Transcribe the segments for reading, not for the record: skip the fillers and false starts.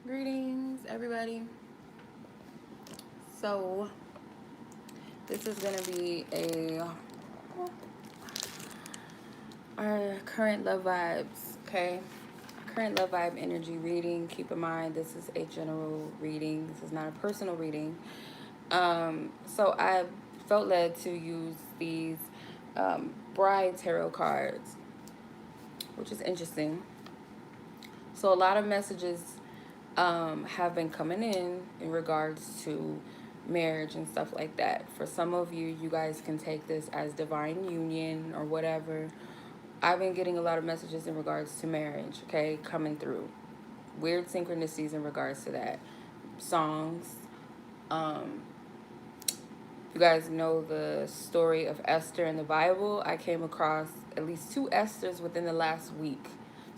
Greetings, everybody. So, this is going to be our current love vibes, okay? Current love vibe energy reading. Keep in mind, this is a general reading. This is not a personal reading. So I felt led to use these bride tarot cards, which is interesting. So a lot of messages have been coming in regards to marriage and stuff like that. For some of you, you guys can take this as divine union or whatever. I've been getting a lot of messages in regards to marriage, okay, coming through. Weird synchronicities in regards to that. Songs. You guys know the story of Esther in the Bible. I came across at least 2 Esthers within the last week.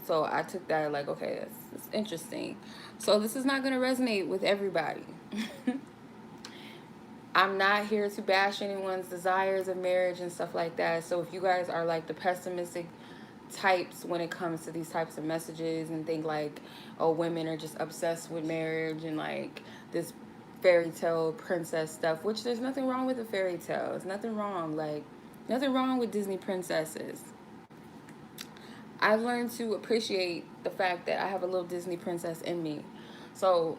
So I took that like, okay, that's interesting. So this is not going to resonate with everybody. I'm not here to bash anyone's desires of marriage and stuff like that. So if you guys are like the pessimistic types when it comes to these types of messages and think like, oh, women are just obsessed with marriage and like this fairy tale princess stuff, which there's nothing wrong with a fairy tale. There's nothing wrong. Like, nothing wrong with Disney princesses. I've learned to appreciate the fact that I have a little Disney princess in me. So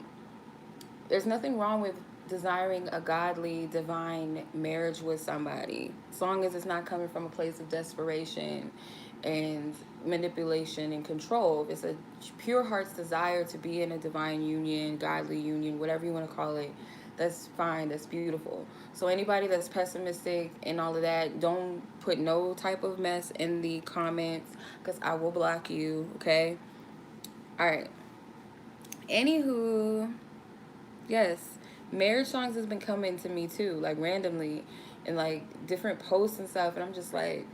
there's nothing wrong with desiring a godly, divine marriage with somebody, as long as it's not coming from a place of desperation and manipulation and control. If it's a pure heart's desire to be in a divine union, godly union, whatever you want to call it, that's fine, that's beautiful. So anybody that's pessimistic and all of that, don't put no type of mess in the comments, because I will block you, okay? All right. Anywho, yes, marriage songs has been coming to me too, like randomly, and like different posts and stuff, and I'm just like,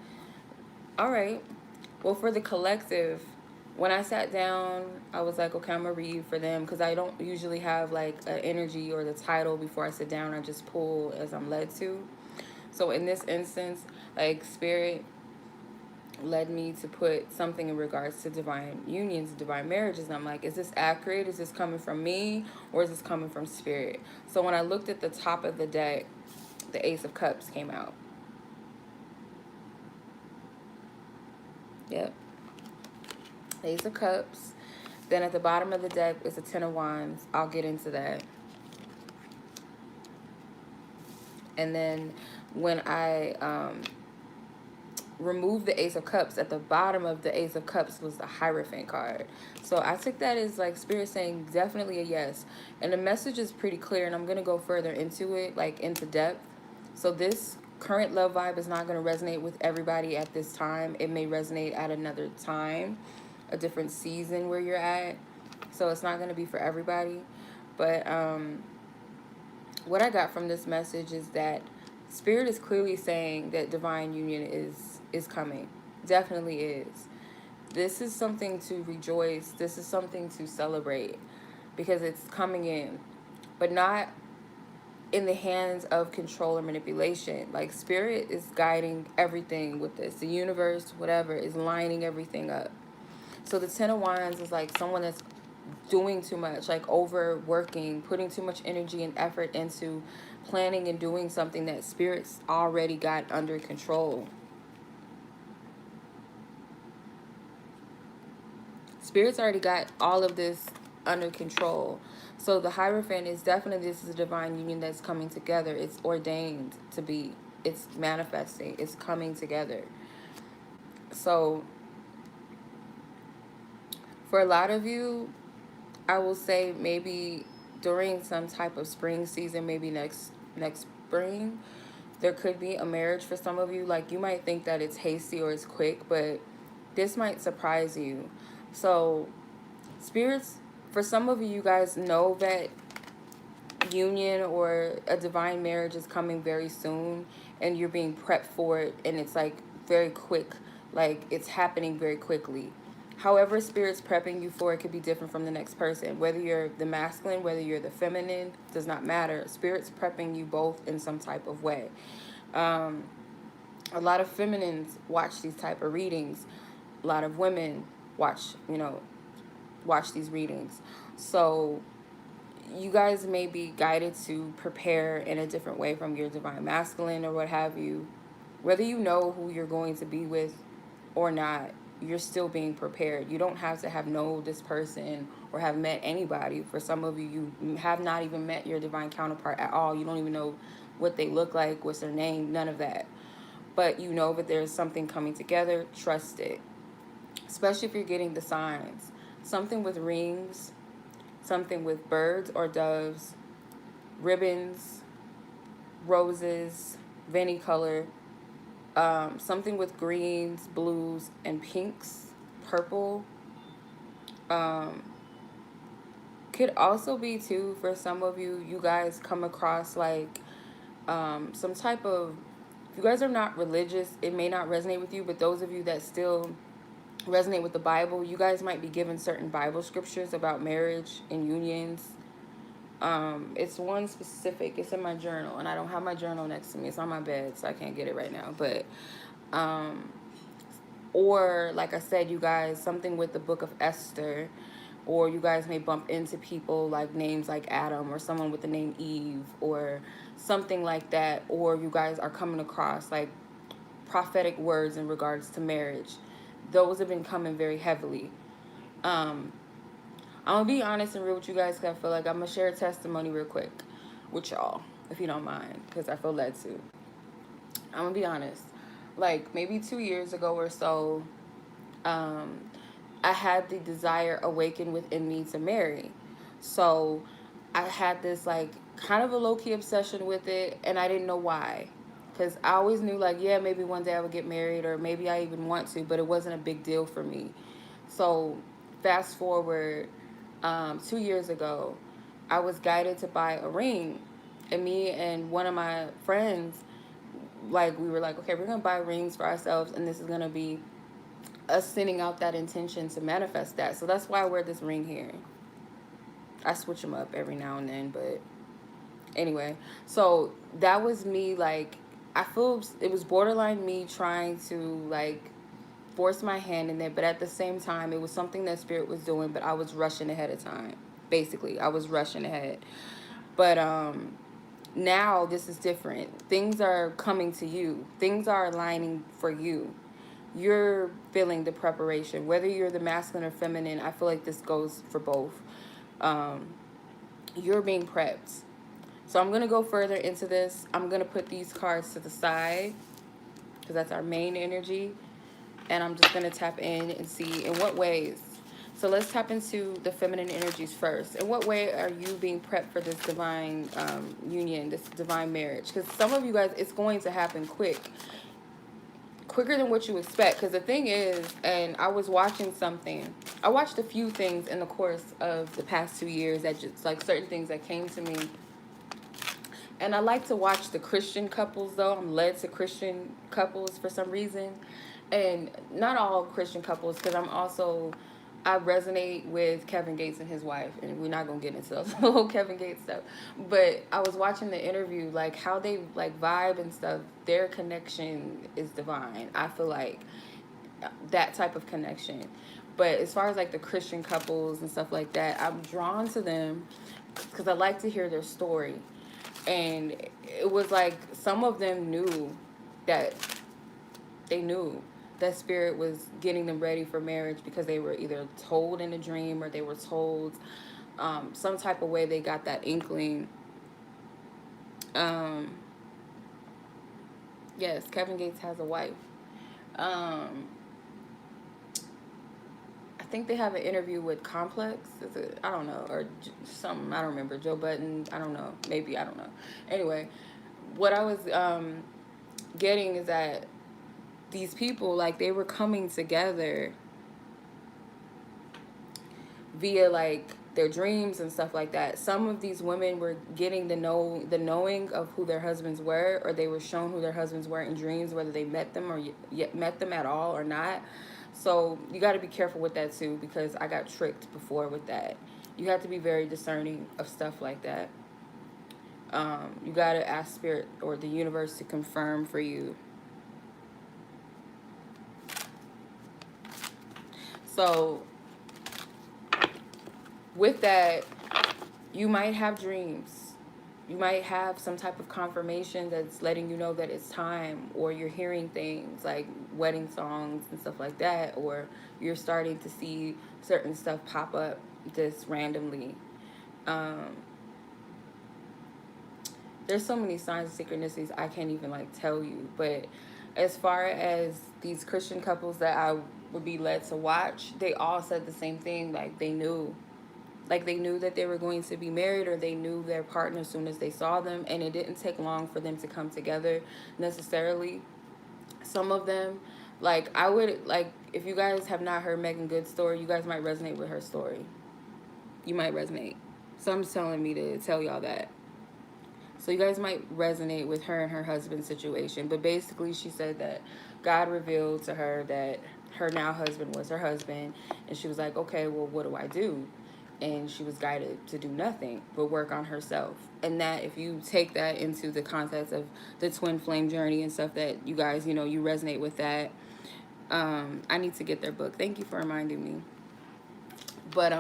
all right. Well, for the collective, when I sat down, I was like, okay, I'm gonna read for them, because I don't usually have like an energy or the title before I sit down. I just pull as I'm led to. So in this instance, like spirit led me to put something in regards to divine unions, divine marriages. And I'm like, is this accurate? Is this coming from me, or is this coming from spirit? So when I looked at the top of the deck, the Ace of Cups came out. Yep. Ace of Cups. Then at the bottom of the deck is a Ten of Wands. I'll get into that. And then when I removed the Ace of Cups, at the bottom of the Ace of Cups was the Hierophant card. So I took that as like spirit saying definitely a yes. And the message is pretty clear, and I'm going to go further into it, like into depth. So this current love vibe is not going to resonate with everybody at this time. It may resonate at another time, a different season where you're at. So it's not going to be for everybody. But what I got from this message is that spirit is clearly saying that divine union is coming. Definitely is. This is something to rejoice. This is something to celebrate, because it's coming in, but not in the hands of control or manipulation. Like spirit is guiding everything with this. The universe, whatever, is lining everything up. So the Ten of Wands is like someone that's doing too much, like overworking, putting too much energy and effort into planning and doing something that spirit's already got under control. Spirit's already got all of this under control. So the Hierophant is definitely, this is a divine union that's coming together. It's ordained to be. It's manifesting. It's coming together. So for a lot of you, I will say maybe during some type of spring season, maybe next spring, there could be a marriage for some of you. Like, you might think that it's hasty or it's quick, but this might surprise you. So spirits, for some of you, you guys know that union or a divine marriage is coming very soon, and you're being prepped for it, and it's like very quick, like it's happening very quickly. However spirit's prepping you for it could be different from the next person. Whether you're the masculine, whether you're the feminine, does not matter. Spirit's prepping you both in some type of way. A lot of feminines watch these type of readings. A lot of women watch, watch these readings. So you guys may be guided to prepare in a different way from your divine masculine or what have you. Whether you know who you're going to be with or not, you're still being prepared. You don't have to have known this person or have met anybody. For some of you, you have not even met your divine counterpart at all. You don't even know what they look like, what's their name, none of that. But you know that there's something coming together. Trust it. Especially if you're getting the signs. Something with rings, something with birds or doves, ribbons, roses, Veni color, something with greens, blues, and pinks, purple. Um, could also be too, for some of you, you guys come across like some type of, if you guys are not religious, it may not resonate with you, but those of you that still resonate with the Bible, you guys might be given certain Bible scriptures about marriage and unions. It's one specific, it's in my journal, and I don't have my journal next to me. It's on my bed, so I can't get it right now. But, or like I said, you guys, something with the book of Esther, or you guys may bump into people like names like Adam, or someone with the name Eve, or something like that. Or you guys are coming across like prophetic words in regards to marriage. Those have been coming very heavily. I'm gonna be honest and real with you guys, because I feel like I'm gonna share a testimony real quick with y'all, if you don't mind, because I feel led to. I'm gonna be honest. Like maybe 2 years ago or so, I had the desire awaken within me to marry. So I had this like kind of a low-key obsession with it, and I didn't know why. Because I always knew like, yeah, maybe one day I would get married, or maybe I even want to, but it wasn't a big deal for me. So fast forward 2 years ago, I was guided to buy a ring. And me and one of my friends, like, we were like, okay, we're going to buy rings for ourselves, and this is going to be us sending out that intention to manifest that. So that's why I wear this ring here. I switch them up every now and then, but anyway. So that was me, like, I feel it was borderline me trying to, like, force my hand in there, but at the same time, it was something that Spirit was doing, but I was rushing ahead of time. Basically, I was rushing ahead. But now this is different. Things are coming to you. Things are aligning for you. You're feeling the preparation. Whether you're the masculine or feminine, I feel like this goes for both. You're being prepped. So I'm going to go further into this. I'm going to put these cards to the side, because that's our main energy. And I'm just going to tap in and see in what ways. So let's tap into the feminine energies first. In what way are you being prepped for this divine union, this divine marriage? Because some of you guys, it's going to happen quicker than what you expect. Because the thing is, and I was watching something, I watched a few things in the course of the past 2 years, that just like certain things that came to me. And I like to watch the Christian couples, though. I'm led to Christian couples for some reason. And not all Christian couples, because I resonate with Kevin Gates and his wife, and we're not going to get into the whole Kevin Gates stuff. But I was watching the interview, like how they like vibe and stuff. Their connection is divine. I feel like that type of connection. But as far as like the Christian couples and stuff like that, I'm drawn to them because I like to hear their story. And it was like some of them knew that Spirit was getting them ready for marriage, because they were either told in a dream, or they were told some type of way. They got that inkling. Yes, Kevin Gates has a wife. I think they have an interview with Complex. I don't know, or something. I don't remember. Joe Budden. I don't know. Maybe, I don't know. Anyway, what I was getting is that these people, like, they were coming together via like their dreams and stuff like that. Some of these women were getting the knowing of who their husbands were, or they were shown who their husbands were in dreams, whether they met them or yet met them at all or not. So you got to be careful with that too, because I got tricked before with that. You have to be very discerning of stuff like that. You got to ask Spirit or the universe to confirm for you. So with that, you might have dreams. You might have some type of confirmation that's letting you know that it's time, or you're hearing things like wedding songs and stuff like that, or you're starting to see certain stuff pop up just randomly. Um, there's so many signs of synchronicities I can't even like tell you. But as far as these Christian couples that I would be led to watch, they all said the same thing. Like they knew that they were going to be married, or they knew their partner as soon as they saw them, and it didn't take long for them to come together necessarily. Some of them, like I would like, if you guys have not heard Megan Good's story, you guys might resonate with her story. You might resonate. Someone's telling me to tell y'all that. So you guys might resonate with her and her husband's situation. But basically, she said that God revealed to her that her now husband was her husband. And she was like, okay, well, what do I do? And she was guided to do nothing but work on herself. And that, if you take that into the context of the twin flame journey and stuff, that you guys, you know, you resonate with that. I need to get their book. Thank you for reminding me. But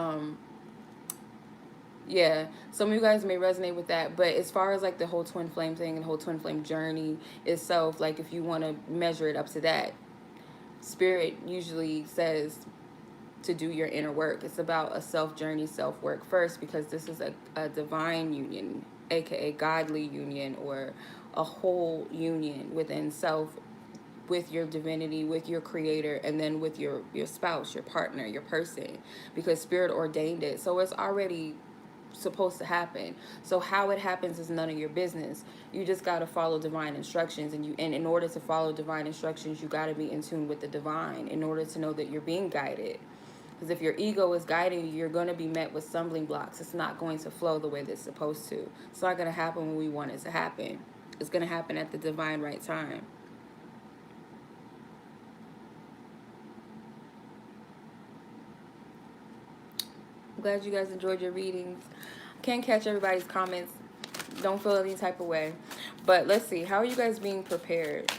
yeah, some of you guys may resonate with that. But as far as like the whole twin flame thing and the whole twin flame journey itself, like if you want to measure it up to that, Spirit usually says to do your inner work. It's about a self journey, self work first, because this is a divine union, aka godly union, or a whole union within self, with your divinity, with your creator, and then with your spouse, your partner, your person, because Spirit ordained it. So it's already supposed to happen. So how it happens is none of your business. You just got to follow divine instructions, and in order to follow divine instructions, you got to be in tune with the divine in order to know that you're being guided. Because if your ego is guiding you, you're going to be met with stumbling blocks. It's not going to flow the way that it's supposed to. It's not going to happen when we want it to happen. It's going to happen at the divine right time. I'm glad you guys enjoyed your readings. Can't catch everybody's comments. Don't feel any type of way. But let's see. How are you guys being prepared?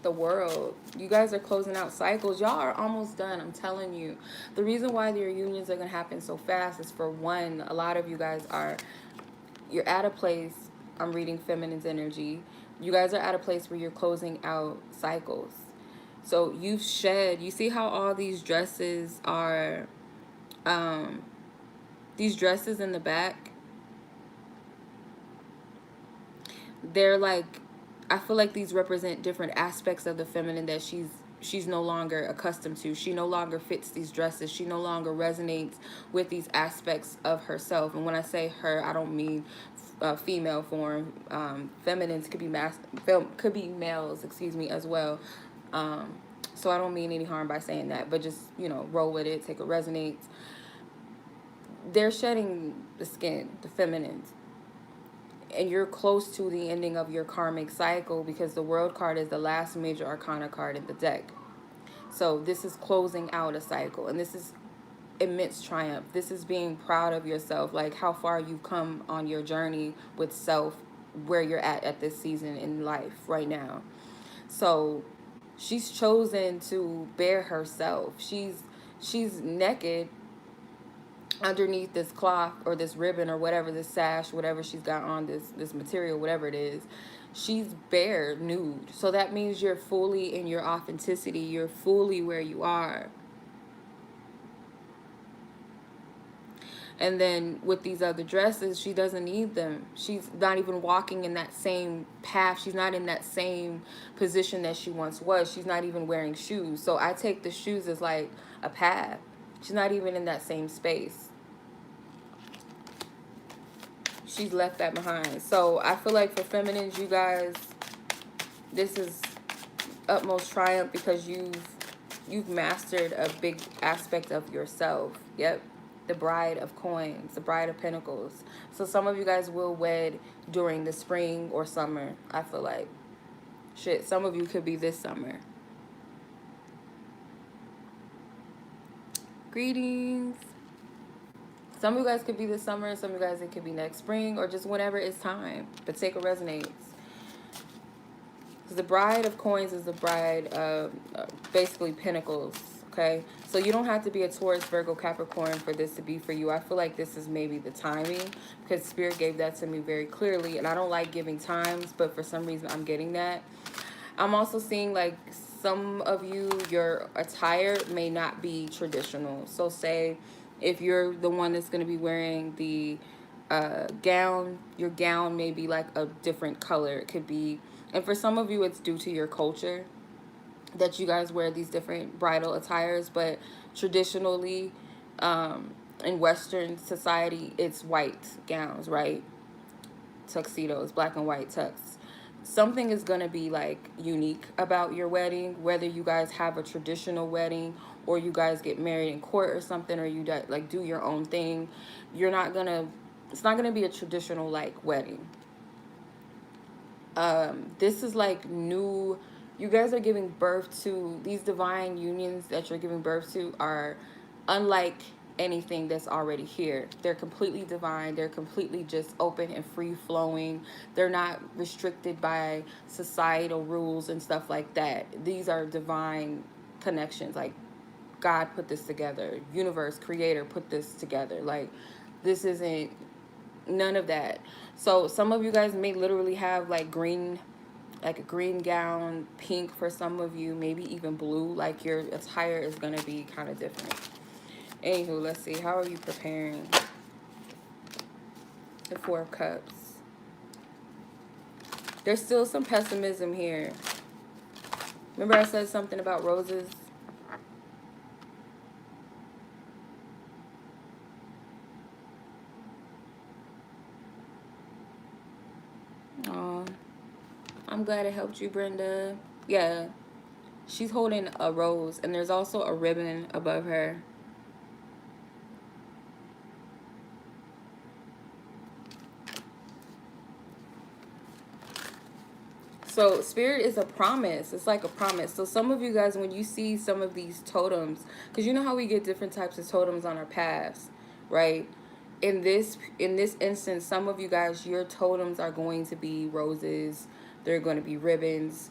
The World. You guys are closing out cycles. Y'all are almost done. I'm telling you. The reason why your unions are going to happen so fast is, for one, a lot of you guys you're at a place. I'm reading Feminine's energy. You guys are at a place where you're closing out cycles. So you've shed. You see how all these dresses are... these dresses in the back, they're like, I feel like these represent different aspects of the feminine that she's no longer accustomed to. She no longer fits these dresses. She no longer resonates with these aspects of herself. And when I say her, I don't mean female form. Feminines could be males, excuse me, as well. So I don't mean any harm by saying that, but just, you know, roll with it, take what resonates. They're shedding the skin, the feminines. And you're close to the ending of your karmic cycle, because the World card is the last major arcana card in the deck. So this is closing out a cycle. And this is immense triumph. This is being proud of yourself. Like how far you've come on your journey with self, where you're at this season in life right now. So she's chosen to bear herself. She's naked underneath this cloth or this ribbon or whatever, this sash, whatever she's got on, this material, whatever it is. She's bare, nude. So that means you're fully in your authenticity. You're fully where you are. And then with these other dresses, she doesn't need them. She's not even walking in that same path. She's not in that same position that she once was. She's not even wearing shoes. So I take the shoes as like a path. She's not even in that same space. She's left that behind. So I feel like for feminines, you guys, this is utmost triumph, because you've mastered a big aspect of yourself. Yep. The Bride of Coins, the Bride of Pentacles. So some of you guys will wed during the spring or summer, I feel like. Shit, some of you could be this summer. Greetings. Some of you guys could be this summer, some of you guys it could be next spring, or just whenever it's time. But take what resonates. Because the Bride of Coins is the bride of basically pentacles. Okay, so you don't have to be a Taurus, Virgo, Capricorn for this to be for you. I feel like this is maybe the timing, because Spirit gave that to me very clearly, and I don't like giving times, but for some reason I'm getting that. I'm also seeing like some of you, your attire may not be traditional. So say if you're the one that's going to be wearing the gown, your gown may be like a different color. It could be, and for some of you it's due to your culture that you guys wear these different bridal attires, but traditionally in Western society it's white gowns, right? Tuxedos, black and white tux. Something is going to be like unique about your wedding, whether you guys have a traditional wedding or you guys get married in court or something, or you like do your own thing. You're not going to, it's not going to be a traditional like wedding. This is like new, you guys are giving birth to, these divine unions that you're giving birth to are unlike anything that's already here. They're completely divine. They're completely just open and free flowing. They're not restricted by societal rules and stuff like that. These are divine connections. Like God put this together. Universe, creator put this together. Like this isn't none of that. So some of you guys may literally have like green, like a green gown, pink for some of you, maybe even blue. Like your attire is going to be kind of different. Anywho, let's see. How are you preparing? The Four of Cups. There's still some pessimism here. Remember I said something about roses? Oh, I'm glad it helped you, Brenda. Yeah, she's holding a rose, and there's also a ribbon above her. So Spirit is a promise. It's like a promise. So some of you guys, when you see some of these totems, because you know how we get different types of totems on our paths, right? In this instance, some of you guys, your totems are going to be roses. They're going to be ribbons,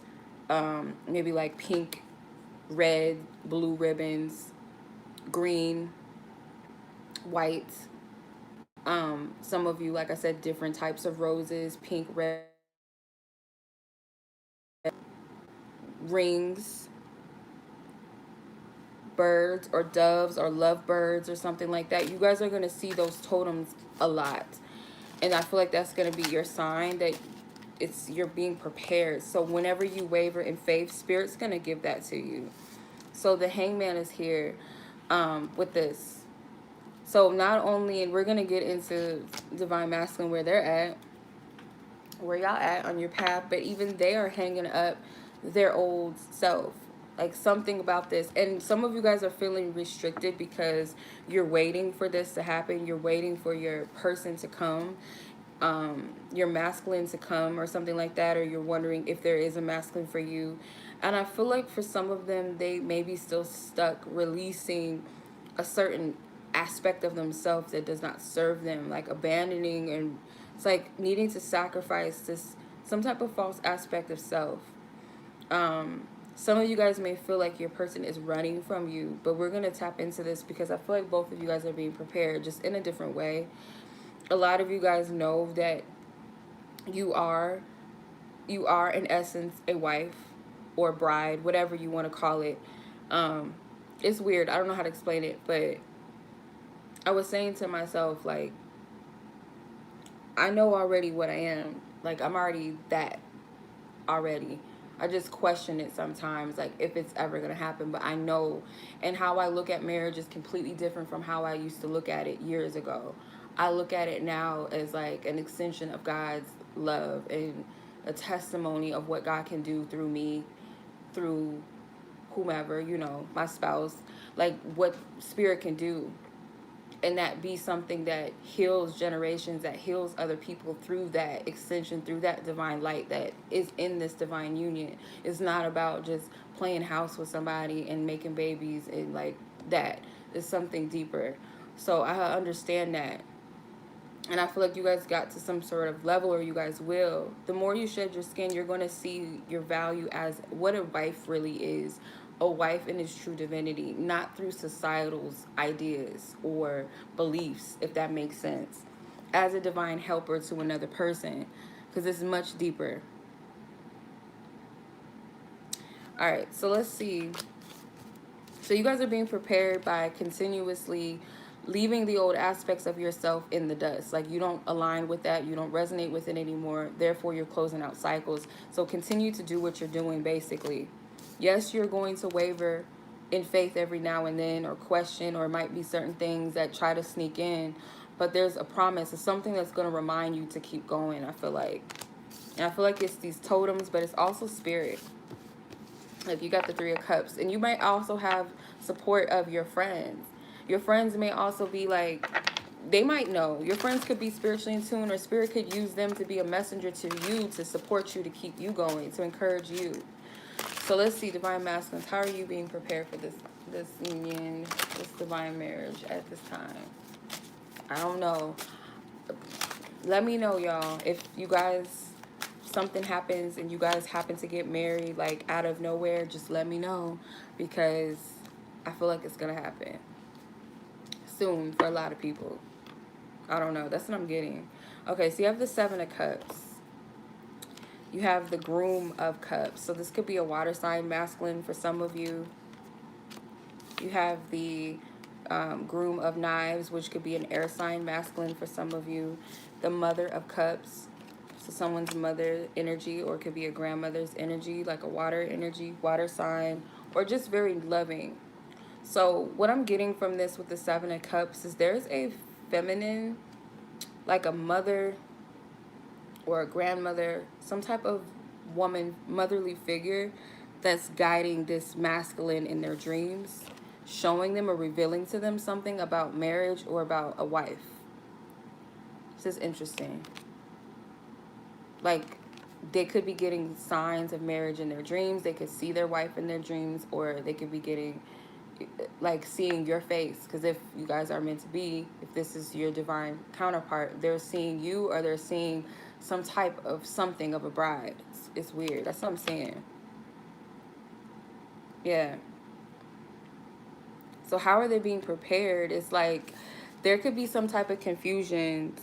maybe like pink, red, blue ribbons, green, white. Some of you, like I said, different types of roses, pink, red, rings, birds or doves or lovebirds or something like that. You guys are going to see those totems a lot. And I feel like that's going to be your sign that you're being prepared. So whenever you waver in faith, Spirit's going to give that to you. So the Hangman is here with this. So not only, and we're going to get into Divine Masculine where they're at, where y'all at on your path, but even they are hanging up their old self. Like something about this, and some of you guys are feeling restricted because you're waiting for this to happen. You're waiting for your person to come, your masculine to come or something like that, or you're wondering if there is a masculine for you. And I feel like for some of them, they may be still stuck releasing a certain aspect of themselves that does not serve them, like abandoning, and it's like needing to sacrifice this, some type of false aspect of self. Some of you guys may feel like your person is running from you, but we're going to tap into this because I feel like both of you guys are being prepared just in a different way. A lot of you guys know that you are in essence a wife or bride, whatever you want to call it. It's weird. I don't know how to explain it, but I was saying to myself, like, I know already what I am. Like, I'm already that already. I just question it sometimes, like if it's ever going to happen, but I know. And how I look at marriage is completely different from how I used to look at it years ago. I look at it now as like an extension of God's love and a testimony of what God can do through me, through whomever, you know, my spouse, like what Spirit can do. And that be something that heals generations, that heals other people through that extension, through that divine light that is in this divine union. It's not about just playing house with somebody and making babies and like that. It's something deeper. So I understand that. And I feel like you guys got to some sort of level, or you guys will. The more you shed your skin, you're going to see your value as what a wife really is a wife in his true divinity, not through societal's ideas or beliefs, if that makes sense, as a divine helper to another person, because it's much deeper. All right, so let's see. So you guys are being prepared by continuously leaving the old aspects of yourself in the dust. Like, you don't align with that, you don't resonate with it anymore, therefore you're closing out cycles. So continue to do what you're doing, basically. Yes, you're going to waver in faith every now and then, or question, or it might be certain things that try to sneak in, but there's a promise. It's something that's going to remind you to keep going, I feel like. And I feel like it's these totems, but it's also spirit. Like, you got the 3 of Cups, and you might also have support of your friends. Your friends may also be like, they might know. Your friends could be spiritually in tune, or spirit could use them to be a messenger to you, to support you, to keep you going, to encourage you. So let's see, divine masculines, how are you being prepared for this union, this divine marriage at this time? I don't know. Let me know, y'all, if you guys, something happens and you guys happen to get married like out of nowhere, just let me know, because I feel like it's gonna happen soon for a lot of people. I don't know, that's what I'm getting. Okay, so you have the 7 of Cups, you have the Groom of Cups, so this could be a water sign masculine for some of you. You have the Groom of Knives, which could be an air sign masculine for some of you. The Mother of Cups, so someone's mother energy, or it could be a grandmother's energy, like a water energy, water sign, or just very loving. So what I'm getting from this with the 7 of Cups is there's a feminine, like a mother or a grandmother, some type of woman, motherly figure that's guiding this masculine in their dreams, showing them or revealing to them something about marriage or about a wife. This is interesting. Like, they could be getting signs of marriage in their dreams. They could see their wife in their dreams, or they could be getting, like, seeing your face. Because if you guys are meant to be, if this is your divine counterpart, they're seeing you, or they're seeing some type of something of a bride. It's weird. That's what I'm saying. Yeah. So how are they being prepared? It's like there could be some type of confusion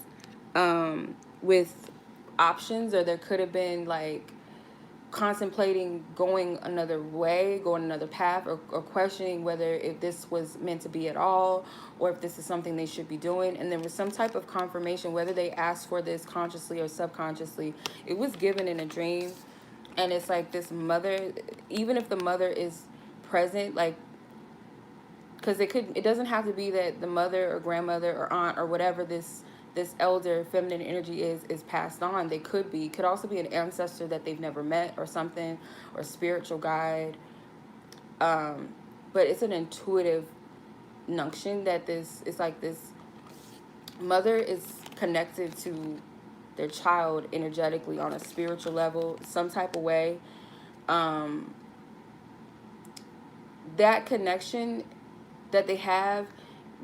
with options, or there could have been like contemplating going another way, going another path, or questioning whether if this was meant to be at all, or if this is something they should be doing. And there was some type of confirmation, whether they asked for this consciously or subconsciously. It was given in a dream. And it's like this mother, even if the mother is present, like, because it doesn't have to be that the mother or grandmother or aunt or whatever this elder feminine energy is passed on. They could be, could also be an ancestor that they've never met or something, or spiritual guide. But it's an intuitive nunction that it's like this mother is connected to their child energetically on a spiritual level, some type of way. That connection that they have,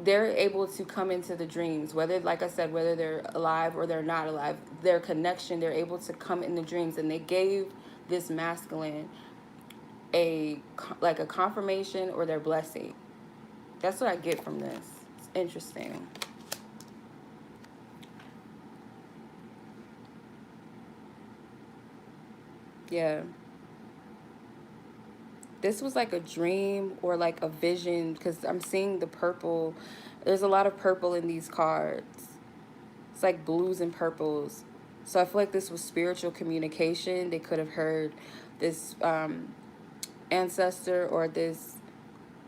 they're able to come into the dreams, whether, like I said, whether they're alive or they're not alive, their connection, they're able to come in the dreams. And they gave this masculine a confirmation or their blessing. That's what I get from this. It's interesting. Yeah. This was like a dream or like a vision, because I'm seeing the purple. There's a lot of purple in these cards. It's like blues and purples. So I feel like this was spiritual communication. They could have heard this ancestor, or this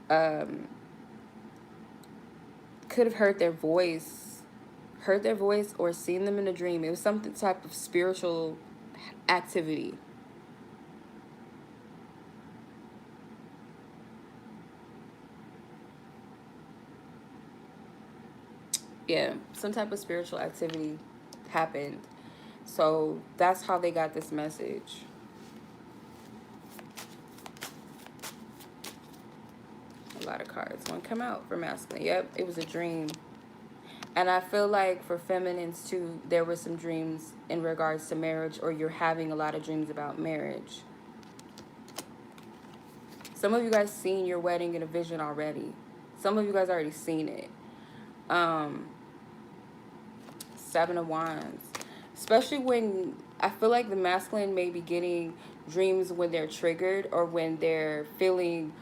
could have heard their voice, or seen them in a dream. It was some type of spiritual activity. Yeah, some type of spiritual activity happened. So that's how they got this message. A lot of cards want to come out for masculine. Yep, it was a dream. And I feel like for feminines too, there were some dreams in regards to marriage, or you're having a lot of dreams about marriage. Some of you guys seen your wedding in a vision already. Some of you guys already seen it. Seven of Wands. Especially when I feel like the masculine may be getting dreams when they're triggered or when they're feeling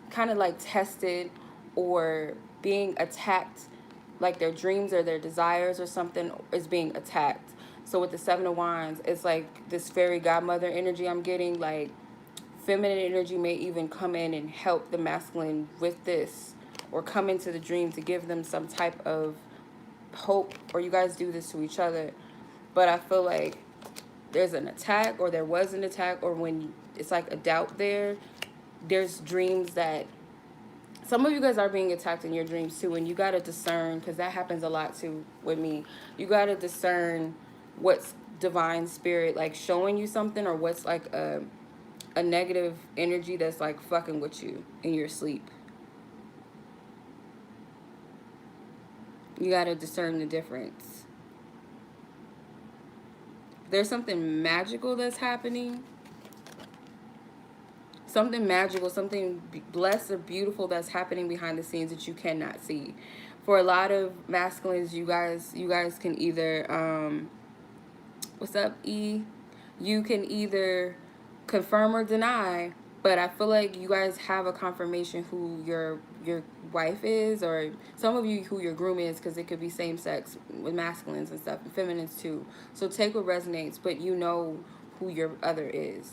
kind of like tested or being attacked, like their dreams or their desires or something is being attacked. So with the Seven of Wands, it's like this fairy godmother energy I'm getting. Like feminine energy may even come in and help the masculine with this, or come into the dream to give them some type of hope, or you guys do this to each other. But I feel like there's an attack, or there was an attack, or when it's like a doubt there, there's dreams that some of you guys are being attacked in your dreams too, and you got to discern, because that happens a lot too with me. You got to discern what's divine spirit like showing you something, or what's like a negative energy that's like fucking with you in your sleep. You got to discern the difference. There's something magical that's happening. Something magical, something blessed or beautiful that's happening behind the scenes that you cannot see. For a lot of masculines, you guys can either what's up, E? You can either confirm or deny, but I feel like you guys have a confirmation who your wife is, or some of you who your groom is, because it could be same sex with masculines and stuff, and feminines too. So take what resonates, but you know who your other is.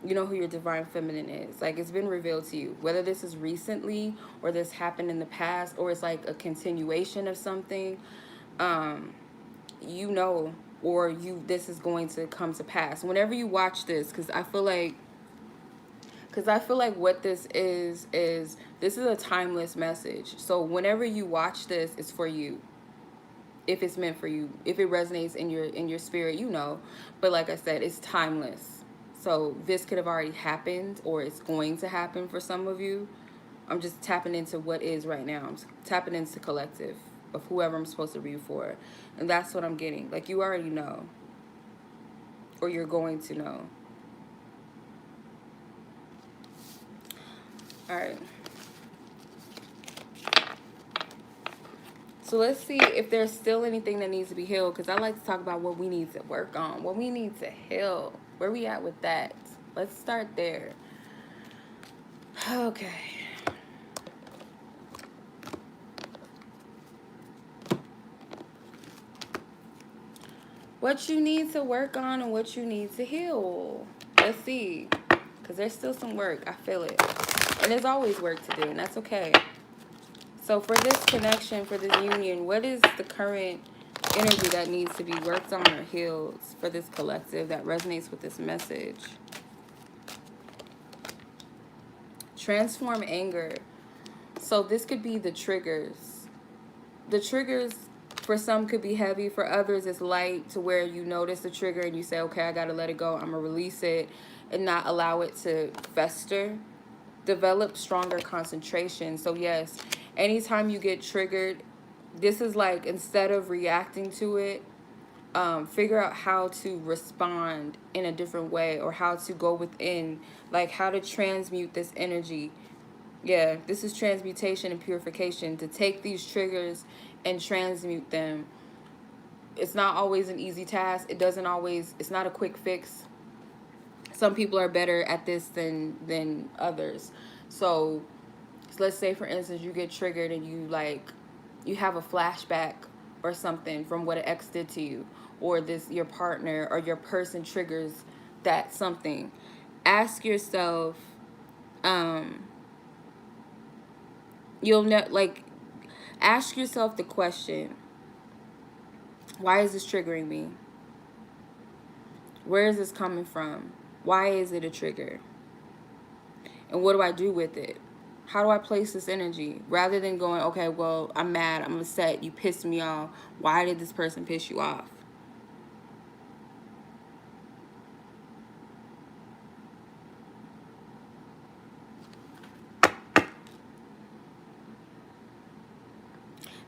You know who your divine feminine is. Like, it's been revealed to you, whether this is recently or this happened in the past, or it's like a continuation of something. You know, or this is going to come to pass whenever you watch this, because I feel like what this is this is a timeless message. So whenever you watch this, it's for you. If it's meant for you, if it resonates in your spirit, you know. But like I said, it's timeless. So this could have already happened, or it's going to happen for some of you. I'm just tapping into what is right now. I'm tapping into collective of whoever I'm supposed to read for. And that's what I'm getting. Like, you already know. Or you're going to know. Alright. So let's see if there's still anything that needs to be healed. Because I like to talk about what we need to work on. What we need to heal. Where we at with that? Let's start there. Okay. What you need to work on and what you need to heal. Let's see. Because there's still some work. I feel it. And there's always work to do. And that's okay. So for this connection, for this union, what is the current energy that needs to be worked on or healed for this collective that resonates with this message? Transform anger. So this could be the triggers. The triggers for some could be heavy. For others, it's light, to where you notice the trigger and you say, okay, I got to let it go. I'm going to release it and not allow it to fester. Develop stronger concentration. So yes, anytime you get triggered, this is like, instead of reacting to it, figure out how to respond in a different way, or how to go within, like how to transmute this energy. Yeah, this is transmutation and purification, to take these triggers and transmute them. It's not always an easy task. It's not a quick fix. Some people are better at this than others. So let's say, for instance, you get triggered and you have a flashback or something from what an ex did to you, or your partner or your person triggers that something. Ask yourself, ask yourself the question, why is this triggering me? Where is this coming from? Why is it a trigger? And what do I do with it? How do I place this energy? Rather than going, okay, well, I'm mad, I'm upset, you pissed me off. Why did this person piss you off?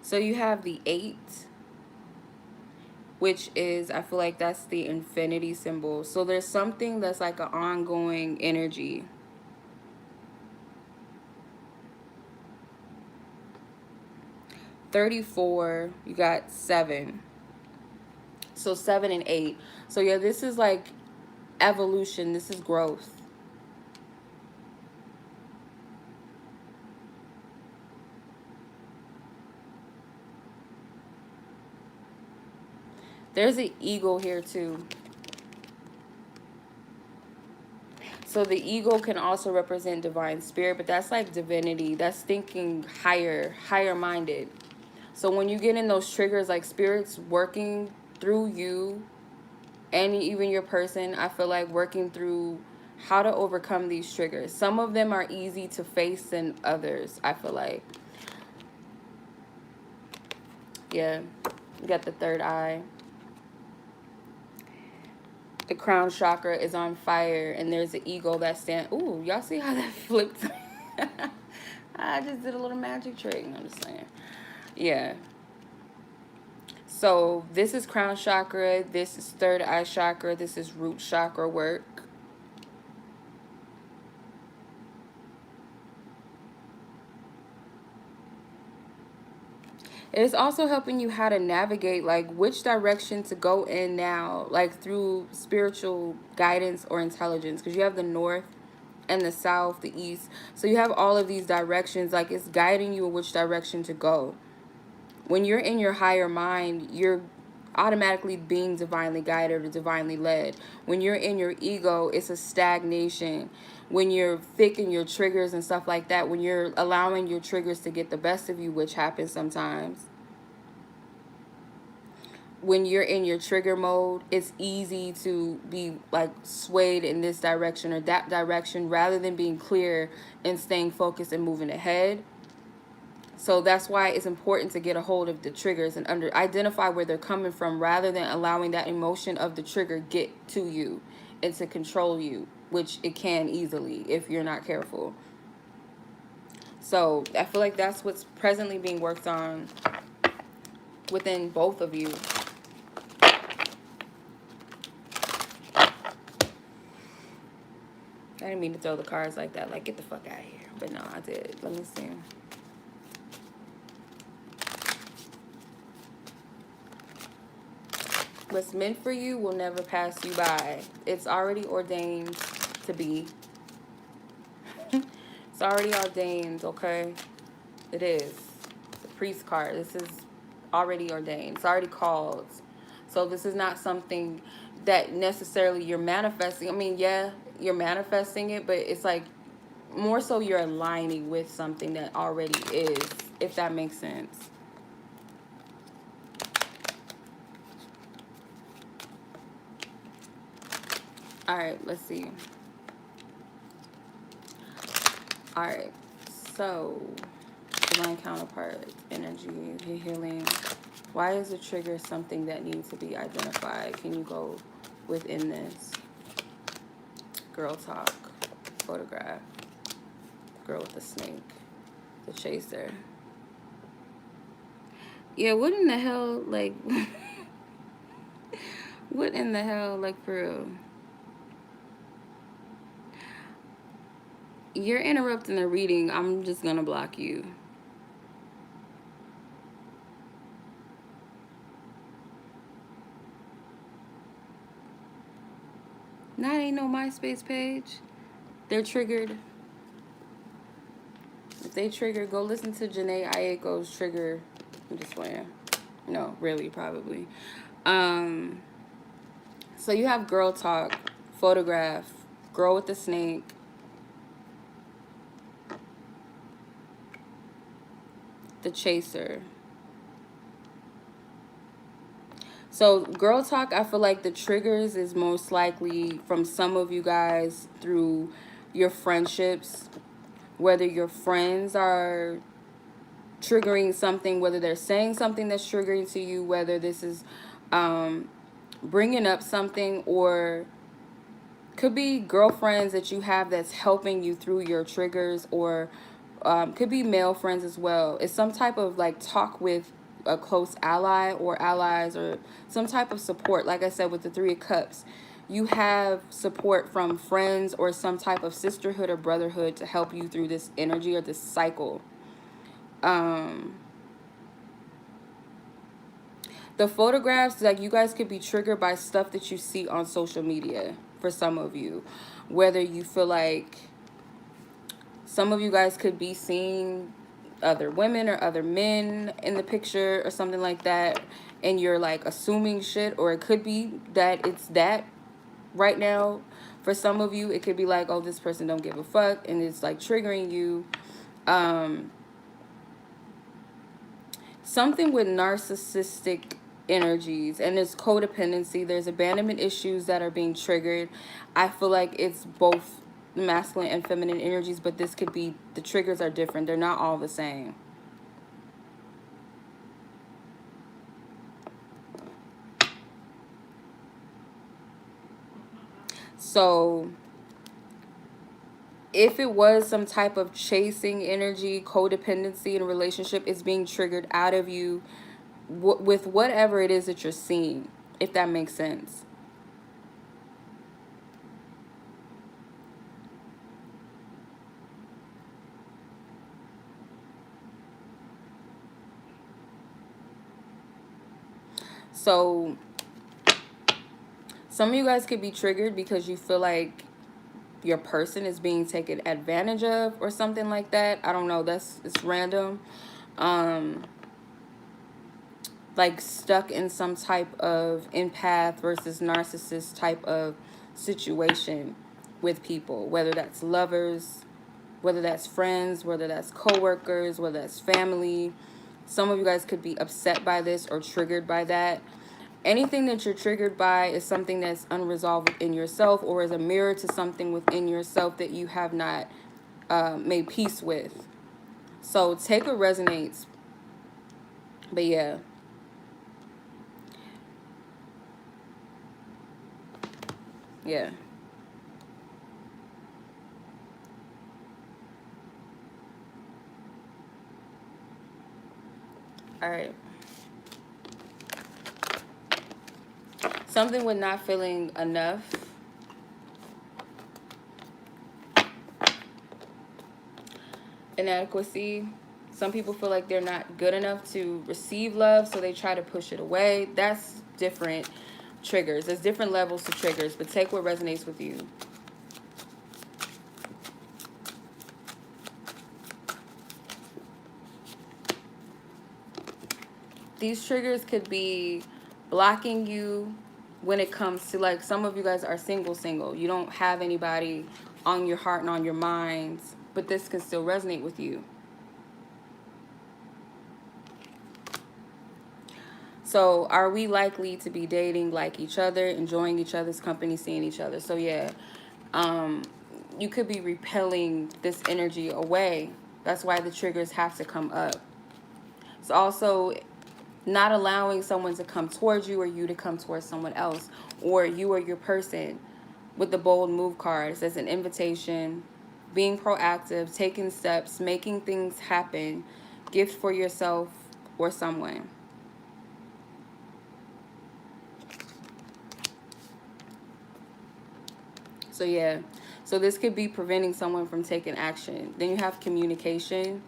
So you have the 8, which is, I feel like that's the infinity symbol. So there's something that's like an ongoing energy. 34, you got 7. So 7 and 8. So yeah, this is like evolution. This is growth. There's an eagle here too. So the eagle can also represent divine spirit, but that's like divinity. That's thinking higher minded. So when you get in those triggers, like spirits working through you and even your person, I feel like working through how to overcome these triggers. Some of them are easy to face than others, I feel like. Yeah, you got the third eye. The crown chakra is on fire, and there's an eagle that stands. Ooh, y'all see how that flipped? I just did a little magic trick. I'm just saying. Yeah. So this is crown chakra. This is third eye chakra. This is root chakra work. It is also helping you how to navigate, like, which direction to go in now, like, through spiritual guidance or intelligence. Because you have the north and the south, the east. So you have all of these directions. Like, it's guiding you in which direction to go. When you're in your higher mind, you're automatically being divinely guided or divinely led. When you're in your ego, it's a stagnation. When you're thick in your triggers and stuff like that, when you're allowing your triggers to get the best of you, which happens sometimes, when you're in your trigger mode, it's easy to be like swayed in this direction or that direction rather than being clear and staying focused and moving ahead. So that's why it's important to get a hold of the triggers and identify where they're coming from rather than allowing that emotion of the trigger get to you and to control you, which it can easily if you're not careful. So I feel like that's what's presently being worked on within both of you. I didn't mean to throw the cards like that, like, get the fuck out of here. But no, I did. Let me see. What's meant for you will never pass you by. It's already ordained to be. It's already ordained, okay? It is. The priest card. This is already ordained. It's already called. So this is not something that necessarily you're manifesting. I mean, yeah, you're manifesting it, but it's like more so you're aligning with something that already is, if that makes sense. All right, let's see. All right, so divine counterpart, energy, healing. Why is a trigger something that needs to be identified? Can you go within this? Girl talk, photograph, girl with the snake, the chaser. Yeah, what in the hell, like, what in the hell, like, for real? You're interrupting the reading. I'm just gonna block you. That ain't no MySpace page. They're triggered. If they trigger, go listen to Janae Aiko's trigger. I'm just playing. No, really, probably. So you have girl talk, photograph, girl with the snake, the chaser. So girl talk, I feel like the triggers is most likely from some of you guys through your friendships, whether your friends are triggering something, whether they're saying something that's triggering to you, whether this is bringing up something, or could be girlfriends that you have that's helping you through your triggers, or could be male friends as well. It's some type of like talk with a close ally or allies, or some type of support. Like I said, with the 3 of Cups, you have support from friends or some type of sisterhood or brotherhood to help you through this energy or this cycle. The photographs, like, you guys could be triggered by stuff that you see on social media for some of you. Whether you feel like some of you guys could be seeing other women or other men in the picture or something like that, and you're like assuming shit, or it could be that it's that right now. For some of you, it could be like, oh, this person don't give a fuck, and it's like triggering you. Something with narcissistic energies, and it's codependency. There's abandonment issues that are being triggered. I feel like it's both masculine and feminine energies, but this could be, the triggers are different. They're not all the same. So if it was some type of chasing energy, codependency in a relationship, it's being triggered out of you with whatever it is that you're seeing, if that makes sense. So some of you guys could be triggered because you feel like your person is being taken advantage of or something like that. I don't know. It's random. Like stuck in some type of empath versus narcissist type of situation with people, whether that's lovers, whether that's friends, whether that's coworkers, whether that's family. Some of you guys could be upset by this or triggered by that. Anything that you're triggered by is something that's unresolved within yourself, or is a mirror to something within yourself that you have not made peace with. So take what resonates. But yeah. Yeah. All right. Something with not feeling enough. Inadequacy. Some people feel like they're not good enough to receive love, so they try to push it away. That's different triggers. There's different levels to triggers, but take what resonates with you. These triggers could be blocking you when it comes to, like, some of you guys are single. You don't have anybody on your heart and on your minds, but this can still resonate with you. So are we likely to be dating, like each other, enjoying each other's company, seeing each other? So yeah, you could be repelling this energy away. That's why the triggers have to come up. It's also not allowing someone to come towards you, or you to come towards someone else, or you or your person. With the bold move cards, as an invitation, being proactive, taking steps, making things happen, gift for yourself or someone. So yeah, so this could be preventing someone from taking action. Then you have communication.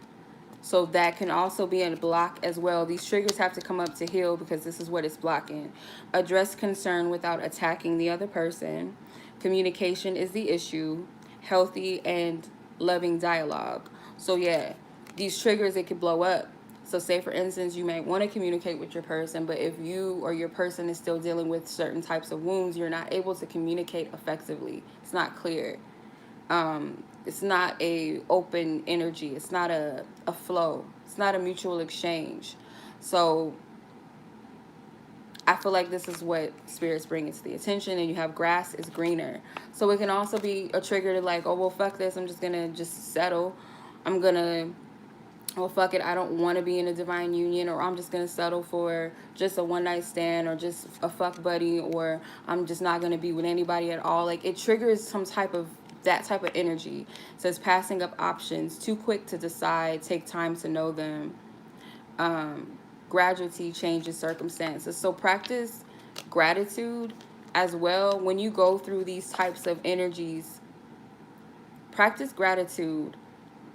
So that can also be a block as well. These triggers have to come up to heal, because this is what it's blocking. Address concern without attacking the other person. Communication is the issue. Healthy and loving dialogue. So yeah, these triggers, it could blow up. So say, for instance, you may want to communicate with your person, but if you or your person is still dealing with certain types of wounds, you're not able to communicate effectively. It's not clear. It's not a open energy. It's not a flow. It's not a mutual exchange. So I feel like this is what spirits bring into the attention. And you have grass is greener. So it can also be a trigger to, like, oh, well, fuck this. I'm just going to just settle. I'm going to, well, fuck it, I don't want to be in a divine union, or I'm just going to settle for just a one-night stand, or just a fuck buddy, or I'm just not going to be with anybody at all. Like, it triggers some type of, that type of energy. It says passing up options, too quick to decide, take time to know them. Gradually changes circumstances. So practice gratitude as well. When you go through these types of energies, practice gratitude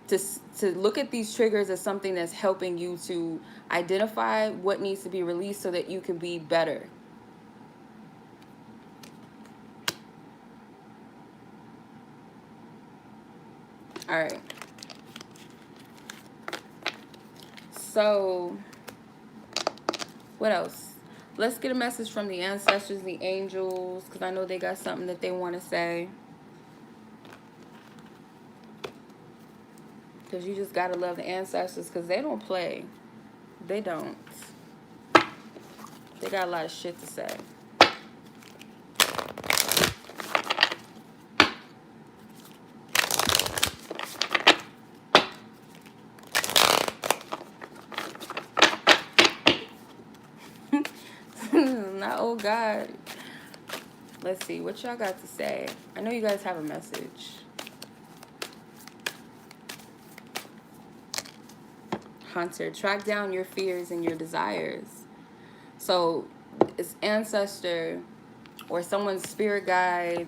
to look at these triggers as something that's helping you to identify what needs to be released so that you can be better. All right. So, what else? Let's get a message from the ancestors, the angels, because I know they got something that they want to say. Because you just got to love the ancestors, because they don't play. They don't. They got a lot of shit to say. Not, oh God. Let's see, what y'all got to say? I know you guys have a message. Hunter, track down your fears and your desires. So it's ancestor or someone's spirit guide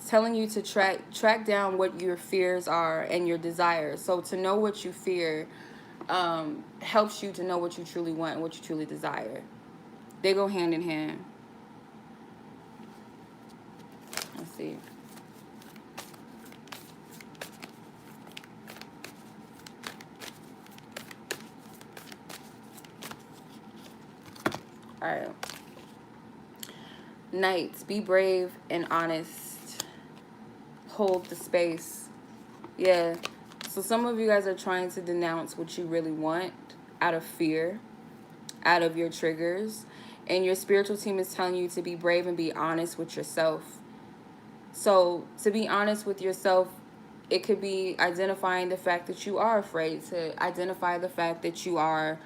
telling you to track down what your fears are and your desires. So to know what you fear helps you to know what you truly want and what you truly desire. They go hand in hand. Let's see. All right. Knights, be brave and honest. Hold the space. Yeah. So some of you guys are trying to denounce what you really want out of fear, out of your triggers. And your spiritual team is telling you to be brave and be honest with yourself. So to be honest with yourself, it could be identifying the fact that you are afraid, to identify the fact that you are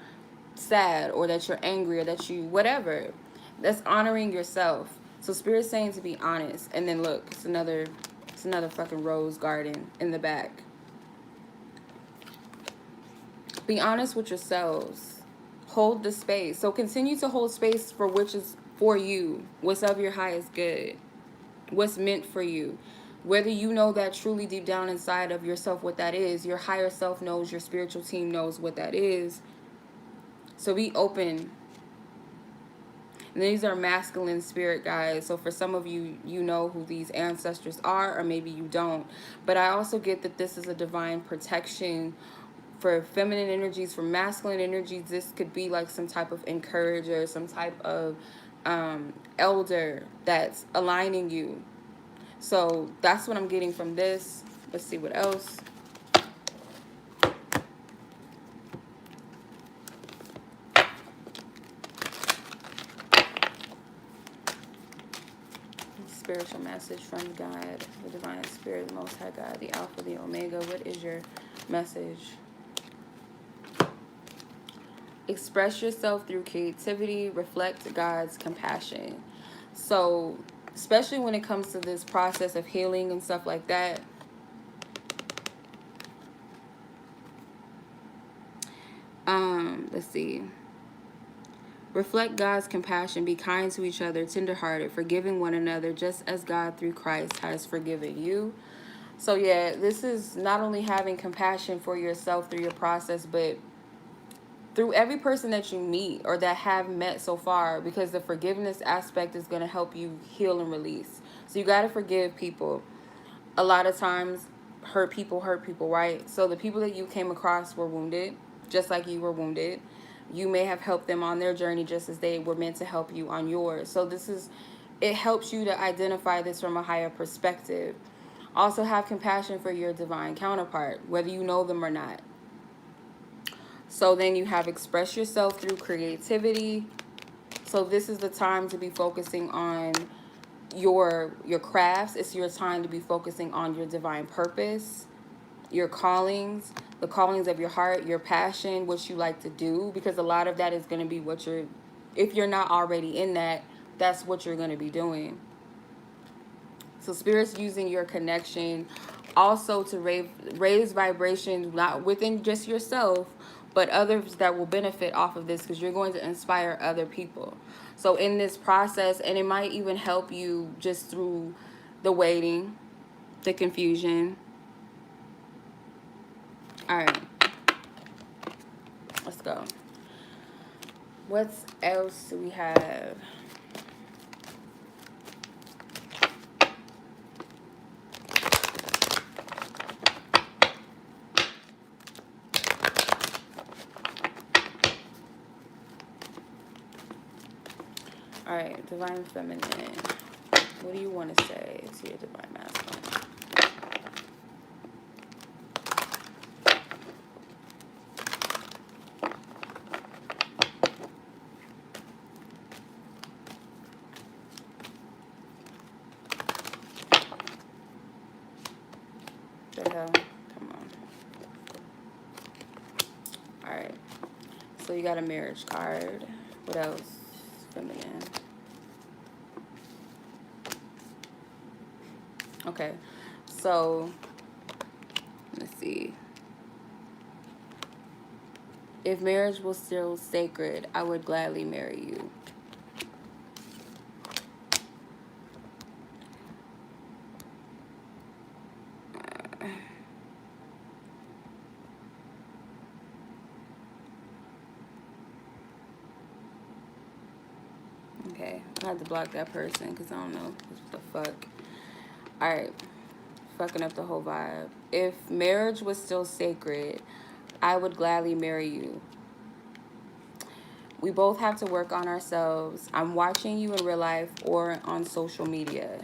sad or that you're angry or that you whatever. That's honoring yourself. So Spirit's saying to be honest. And then look, it's another fucking rose garden in the back. Be honest with yourselves. Hold the space. So continue to hold space for which is for you. What's of your highest good. What's meant for you. Whether you know that truly deep down inside of yourself what that is, your higher self knows, your spiritual team knows what that is. So be open. And these are masculine spirit guides. So for some of you, you know who these ancestors are, or maybe you don't. But I also get that this is a divine protection for feminine energies. For masculine energies, this could be like some type of encourager, some type of elder that's aligning you. So that's what I'm getting from this. Let's see what else. Spiritual message from God, the divine spirit, the most high God, the Alpha, the Omega. What is your message? Express yourself through creativity, reflect God's compassion. So especially when it comes to this process of healing and stuff like that, let's see. Reflect God's compassion. Be kind to each other, tenderhearted, forgiving one another, just as God through Christ has forgiven you. So yeah, this is not only having compassion for yourself through your process, but through every person that you meet or that have met so far, because the forgiveness aspect is going to help you heal and release. So you got to forgive people. A lot of times, hurt people, right? So the people that you came across were wounded, just like you were wounded. You may have helped them on their journey just as they were meant to help you on yours. So it helps you to identify this from a higher perspective. Also have compassion for your divine counterpart, whether you know them or not. So then you have express yourself through creativity. So this is the time to be focusing on your crafts. It's your time to be focusing on your divine purpose, your callings, the callings of your heart, your passion, what you like to do, because a lot of that is going to be what if you're not already in that, that's what you're going to be doing. So Spirit's using your connection also to raise vibrations, not within just yourself, but others that will benefit off of this, because you're going to inspire other people. So in this process, and it might even help you just through the waiting, the confusion, All right. Let's go. What else do we have? All right, Divine Feminine. What do you want to say to your Divine Masculine? The hell? Come on. All right. So you got a marriage card. What else? Feminine. Okay. So, let's see. If marriage was still sacred, I would gladly marry you. Okay, I had to block that person because I don't know what the fuck. All right, fucking up the whole vibe. If marriage was still sacred, I would gladly marry you. We both have to work on ourselves. I'm watching you in real life or on social media.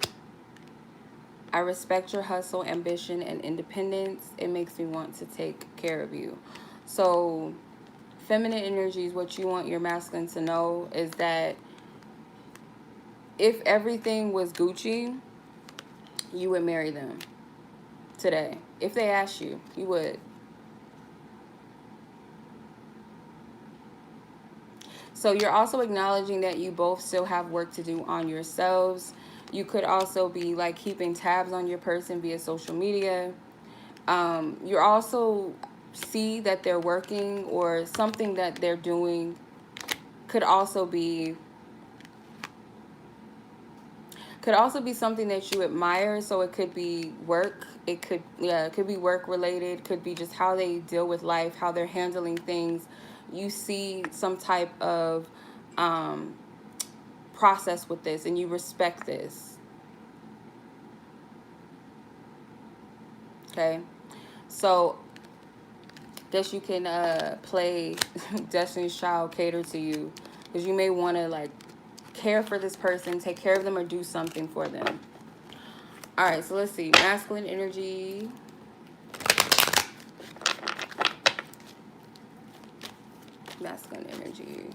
I respect your hustle, ambition, and independence. It makes me want to take care of you. So, feminine energy is what you want your masculine to know is that if everything was Gucci, you would marry them today. If they asked you, you would. So you're also acknowledging that you both still have work to do on yourselves. You could also be like keeping tabs on your person via social media. You're also see that they're working or something that they're doing could also be something that you admire. So it could be work. It could be work related. Could be just how they deal with life, how they're handling things. You see some type of process with this and you respect this. Okay. So that you can play Destiny's Child cater to you because you may want to like care for this person, take care of them, or do something for them. All right, so let's see. Masculine energy. Masculine energy.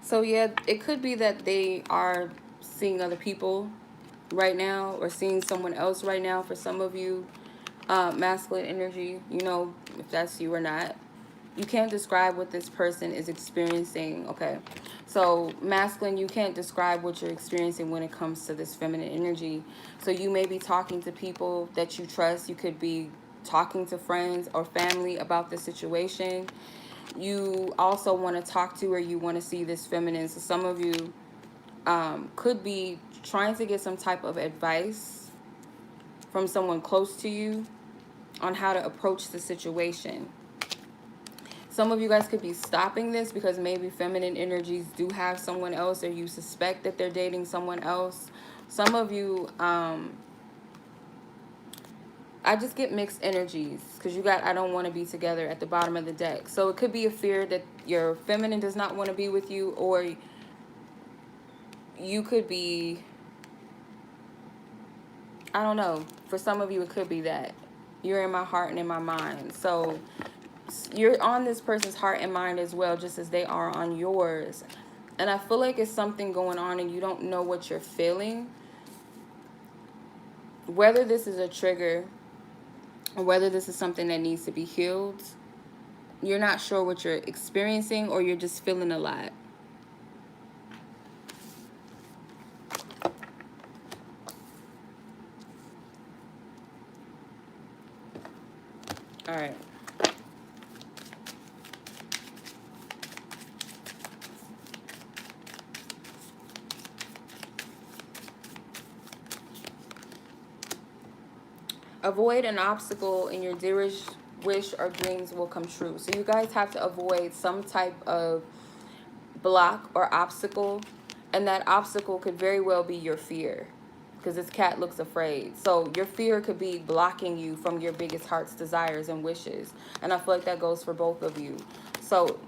So yeah, it could be that they are seeing other people right now or seeing someone else right now for some of you. Masculine energy, you know, if that's you or not. You can't describe what this person is experiencing. Okay. So masculine, you can't describe what you're experiencing when it comes to this feminine energy. So you may be talking to people that you trust. You could be talking to friends or family about the situation. You also want to talk to or you want to see this feminine. So some of you could be trying to get some type of advice from someone close to you on how to approach the situation. Some of you guys could be stopping this because maybe feminine energies do have someone else or you suspect that they're dating someone else. Some of you, I just get mixed energies because you got I don't want to be together at the bottom of the deck. So it could be a fear that your feminine does not want to be with you, or you could be, I don't know. For some of you, it could be that you're in my heart and in my mind. So you're on this person's heart and mind as well, just as they are on yours. And I feel like it's something going on and you don't know what you're feeling. Whether this is a trigger or whether this is something that needs to be healed, you're not sure what you're experiencing or you're just feeling a lot. All right. avoid an obstacle and your dearest wish or dreams will come true. So you guys have to avoid some type of block or obstacle, and that obstacle could very well be your fear, because this cat looks afraid. So your fear could be blocking you from your biggest heart's desires and wishes, and I feel like that goes for both of you. So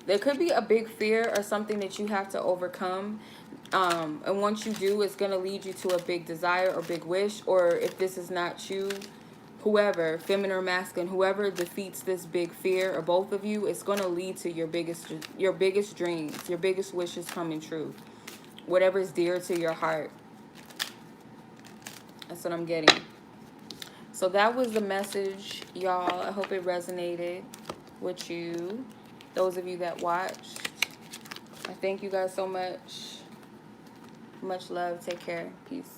there could be a big fear or something that you have to overcome, and once you do, it's going to lead you to a big desire or big wish. Or if this is not you, whoever, feminine or masculine, whoever defeats this big fear, or both of you, it's going to lead to your biggest dreams, your biggest wishes coming true, whatever is dear to your heart. That's what I'm getting. So that was the message, y'all. I hope it resonated with you, those of you that watched. I thank you guys so much. Much love. Take care. Peace.